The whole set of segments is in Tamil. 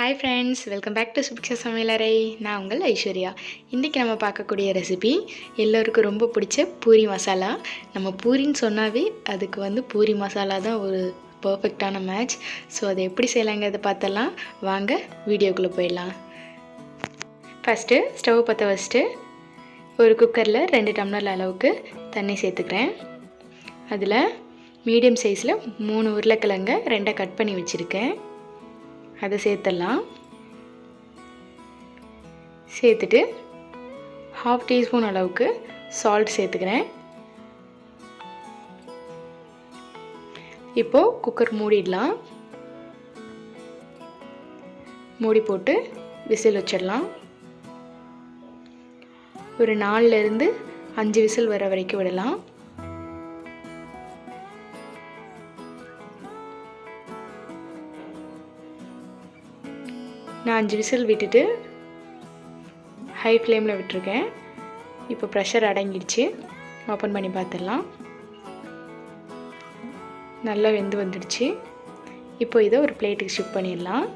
Hi friends, welcome back to Subiksha சமையலறை. நான் உங்கள் ஐஸ்வர்யா. இன்றைக்கி நம்ம பார்க்கக்கூடிய ரெசிபி எல்லோருக்கும் ரொம்ப பிடிச்ச பூரி மசாலா. நம்ம பூரின்னு சொன்னாவே அதுக்கு பூரி மசாலா தான் ஒரு பர்ஃபெக்டான மேட்ச். ஸோ அதை எப்படி செய்யலாங்கிறத பார்த்தலாம். வாங்க வீடியோக்குள்ளே போயிடலாம். ஃபஸ்ட்டு ஸ்டவ் பற்ற வச்சுட்டு ஒரு குக்கரில் 2 டம்ளர் அளவுக்கு தண்ணி சேர்த்துக்கிறேன். அதில் மீடியம் சைஸில் 3 உருளைக்கிழங்க 2 கட் பண்ணி வச்சுருக்கேன். அதை சேர்த்துடலாம். சேர்த்துட்டு 1/2 டீஸ்பூன் அளவுக்கு சால்ட் சேர்த்துக்கிறேன். இப்போது குக்கர் மூடிடலாம். மூடி போட்டு விசில் வச்சிடலாம். ஒரு 4லேருந்து 5 விசில் வர வரைக்கும் விடலாம். நான் 5 விசில் விட்டுட்டு ஹை ஃப்ளேமில் விட்டுருக்கேன். இப்போ ப்ரெஷர் அடங்கிடுச்சு. ஓப்பன் பண்ணி பார்த்துடலாம். நல்லா வெந்து வந்துடுச்சு. இப்போ இதை ஒரு பிளேட்டுக்கு ஷிஃப்ட் பண்ணிடலாம்.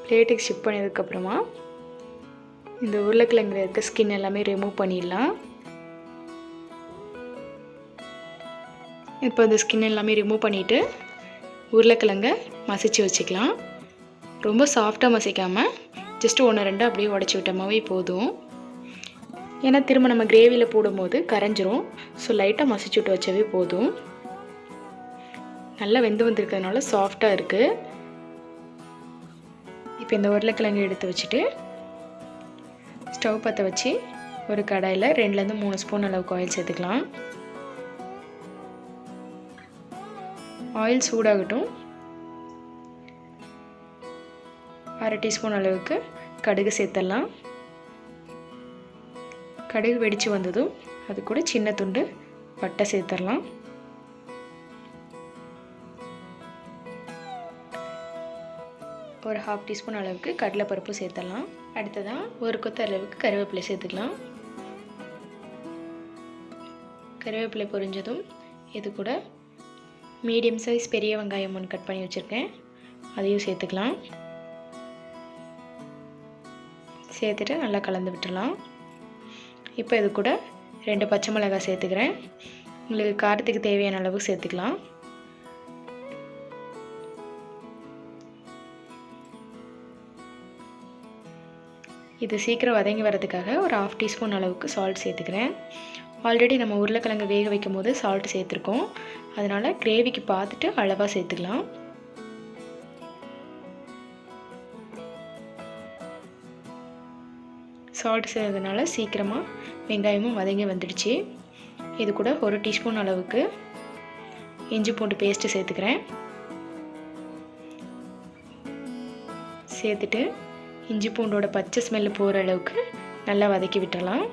பிளேட்டுக்கு ஷிஃப்ட் பண்ணதுக்கப்புறமா இந்த உருளைக்கிழங்குல இருக்க ஸ்கின் எல்லாமே ரிமூவ் பண்ணிடலாம். இப்போ இந்த ஸ்கின் எல்லாமே ரிமூவ் பண்ணிவிட்டு உருளைக்கிழங்க மசிச்சு வச்சுக்கலாம். ரொம்ப சாஃப்டாக மசிக்காமல் ஜஸ்ட் 1-2 அப்படியே உடச்சி விட்டோமாவே போதும். ஏன்னா திரும்ப நம்ம கிரேவியில் போடும்போது கரைஞ்சிரும். ஸோ லைட்டாக மசிச்சு விட்டு வச்சவே போதும். நல்லா வெந்து வந்திருக்கிறதுனால சாஃப்டாக இருக்குது. இப்போ இந்த உருளைக்கிழங்கு எடுத்து வச்சுட்டு ஸ்டவ் பற்ற வச்சு ஒரு கடாயில் 2லேருந்து 3 ஸ்பூன் அளவுக்கு ஆயில் சேர்த்துக்கலாம். ஆயில் சூடாகட்டும். 1/2 டீஸ்பூன் அளவுக்கு கடுகு சேர்த்துடலாம். கடுகு வெடித்து வந்ததும் அது கூட சின்ன துண்டு பட்டை சேர்த்துடலாம். ஒரு 1/2 டீஸ்பூன் அளவுக்கு கடலைப்பருப்பு சேர்த்துடலாம். அடுத்ததாக ஒரு கொத்து அளவுக்கு கருவேப்பிலை சேர்த்துக்கலாம். கருவேப்பிலை பொரிஞ்சதும் இது கூட மீடியம் சைஸ் பெரிய வெங்காயம் 1 கட் பண்ணி வச்சுருக்கேன். அதையும் சேர்த்துக்கலாம். சேர்த்துட்டு நல்லா கலந்து விட்டுடலாம். இப்போ இது கூட 2 பச்சை மிளகாய் சேர்த்துக்கிறேன். உங்களுக்கு காரத்துக்கு தேவையான அளவுக்கு சேர்த்துக்கலாம். இது சீக்கிரம் வதங்கி வரதுக்காக ஒரு 1/2 டீஸ்பூன் அளவுக்கு சால்ட் சேர்த்துக்கிறேன். ஆல்ரெடி நம்ம உருளைக்கிழங்கு வேக வைக்கும் போது சால்ட் சேர்த்துருக்கோம். அதனால் கிரேவிக்கு பார்த்துட்டு அளவாக சேர்த்துக்கலாம். சால்ட் சேர்த்ததுனால சீக்கிரமாக வெங்காயமும் வதங்கி வந்துடுச்சு. இது கூட 1 டீஸ்பூன் அளவுக்கு இஞ்சி பூண்டு பேஸ்ட்டு சேர்த்துக்கிறேன். சேர்த்துட்டு இஞ்சி பூண்டோட பச்சை ஸ்மெல்லு போகிற அளவுக்கு நல்லா வதக்கி விட்டுறலாம்.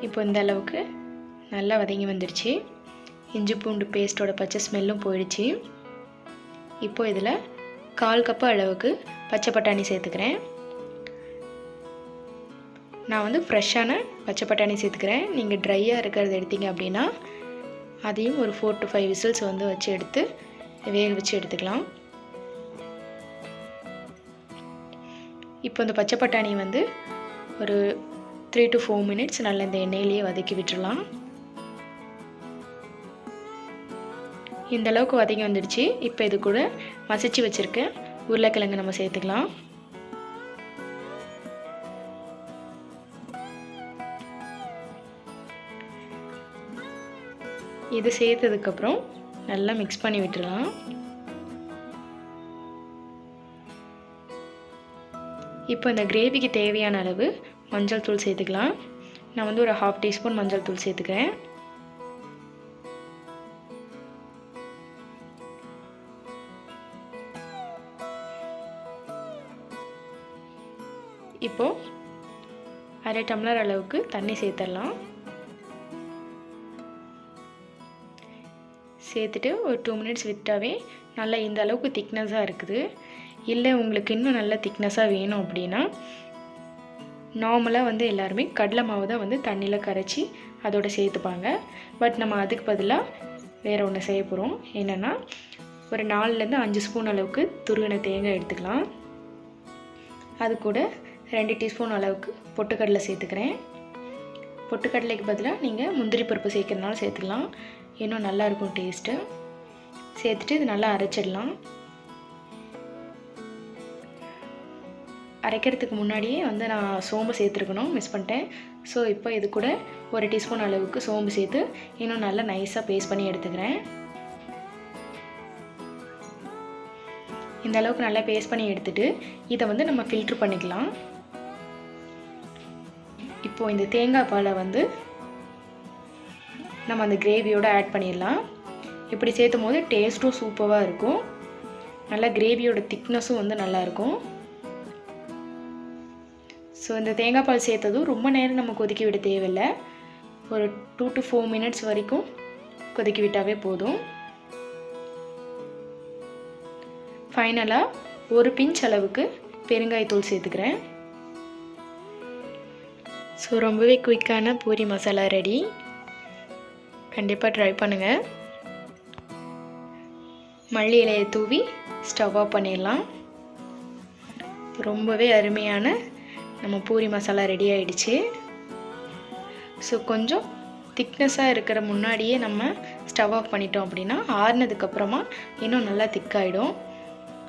இப்போ இந்த அளவுக்கு நல்லா வதங்கி வந்துடுச்சு. இஞ்சி பூண்டு பேஸ்ட்டோட பச்சை ஸ்மெல்லும் போயிடுச்சு. இப்போ இதில் 1/4 கப்பு அளவுக்கு பச்சை பட்டாணி சேர்த்துக்கிறேன். நான் ஃப்ரெஷ்ஷான பச்சை பட்டாணி சேர்த்துக்கிறேன். நீங்கள் ட்ரையாக இருக்கிறத எடுத்தீங்க அப்படின்னா அதையும் ஒரு 4 to 5 விசில்ஸ் வச்சு எடுத்து வேக வச்சு எடுத்துக்கலாம். இப்போ இந்த பச்சை பட்டாணி ஒரு 3 to 4 மினிட்ஸ் நல்லா இந்த எண்ணெயிலேயே வதக்கி விட்டுடலாம். இந்த அளவுக்கு வதக்கி வந்துடுச்சு. இப்போ இது கூட மசிச்சு வச்சுருக்க உருளைக்கிழங்கு நம்ம சேர்த்துக்கலாம். இது சேர்த்ததுக்கப்புறம் நல்லா மிக்ஸ் பண்ணி விட்டுடலாம். இப்போ இந்த கிரேவிக்கு தேவையான அளவு மஞ்சள் தூள் சேர்த்துக்கலாம். நான் ஒரு 1/2 டீஸ்பூன் மஞ்சள் தூள் சேர்த்துக்கிறேன். இப்போது 1/2 டம்ளர் அளவுக்கு தண்ணி சேர்த்துடலாம். சேர்த்துட்டு ஒரு 2 மினிட்ஸ் விட்டாவே நல்லா இந்த அளவுக்கு திக்னஸாக இருக்குது. இல்லை உங்களுக்கு இன்னும் நல்ல திக்னஸாக வேணும் அப்படின்னா நார்மலாக வந்து எல்லாருமே கடலை மாவு தான் வந்து தண்ணியில் கரைச்சி அதோட சேர்த்துப்பாங்க. பட் நம்ம அதுக்கு பதிலாக வேறு ஒன்று செய்ய போகிறோம். என்னென்னா ஒரு 4லேருந்து 5 ஸ்பூன் அளவுக்கு துருவின தேங்காய் எடுத்துக்கலாம். அது கூட 2 டீஸ்பூன் அளவுக்கு பொட்டுக்கடலை சேர்த்துக்கிறேன். பொட்டுக்கடலைக்கு பதிலாக நீங்கள் முந்திரி பருப்பு சேர்க்கறதுனால சேர்த்துக்கலாம், இன்னும் நல்லாயிருக்கும் டேஸ்ட்டு. சேர்த்துட்டு இது நல்லா அரைச்சிடலாம். அரைக்கிறதுக்கு முன்னாடியே வந்து நான் சோம்பு சேர்த்துருக்கணும், மிஸ் பண்ணிட்டேன். ஸோ இப்போ இது கூட 1 டீஸ்பூன் அளவுக்கு சோம்பு சேர்த்து இன்னும் நல்லா நைஸாக பேஸ்ட் பண்ணி எடுத்துக்கிறேன். இந்த அளவுக்கு நல்லா பேஸ்ட் பண்ணி எடுத்துகிட்டு இதை வந்து நம்ம ஃபில்ட்ரு பண்ணிக்கலாம். இப்போது இந்த தேங்காய் பாலை வந்து நம்ம அந்த கிரேவியோடு ஆட் பண்ணிடலாம். இப்படி சேர்த்தும் போது டேஸ்ட்டும் சூப்பராக இருக்கும், நல்லா கிரேவியோட திக்னஸும் வந்து நல்லாயிருக்கும். ஸோ இந்த தேங்காய் பால் சேர்த்ததும் ரொம்ப நேரம் நம்ம கொதிக்க விட தேவையில்லை. ஒரு 2 to 4 minutes வரைக்கும் கொதிக்க விட்டாவே போதும். ஃபைனலாக ஒரு பிஞ்ச் அளவுக்கு பெருங்காயத்தூள் சேர்த்துக்கிறேன். ஸோ ரொம்பவே குயிக்கான பூரி மசாலா ரெடி. கண்டிப்பாக ட்ரை பண்ணுங்கள். மல்லி இலையை தூவி ஸ்டவ் ஆஃப் பண்ணிடலாம். ரொம்பவே அருமையான நம்ம பூரி மசாலா ரெடி ஆகிடுச்சு. ஸோ கொஞ்சம் திக்னஸாக இருக்கிற முன்னாடியே நம்ம ஸ்டவ் ஆஃப் பண்ணிட்டோம் அப்படின்னா ஆறுனதுக்கப்புறமா இன்னும் நல்லா திக்காகிடும்.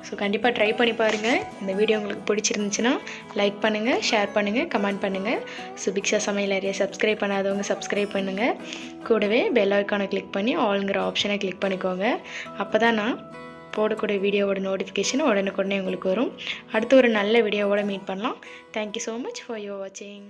ஸோ கண்டிப்பாக ட்ரை பண்ணி பாருங்கள். இந்த வீடியோ உங்களுக்கு பிடிச்சிருந்துச்சுன்னா லைக் பண்ணுங்கள், ஷேர் பண்ணுங்கள், கமெண்ட் பண்ணுங்கள். சுபிக்ஷா சமையலறையை சப்ஸ்கிரைப் பண்ணாதவங்க சப்ஸ்கிரைப் பண்ணுங்கள். கூடவே பெல் ஐக்கானை கிளிக் பண்ணி ஆல்ங்கிற ஆப்ஷனை கிளிக் பண்ணிக்கோங்க. அப்போ தான் நான் போடக்கூடிய வீடியோவோட நோட்டிஃபிகேஷன் உடனுக்குடனே உங்களுக்கு வரும். அடுத்து ஒரு நல்ல வீடியோவோட மீட் பண்ணலாம். Thank you so much for your வாட்சிங்.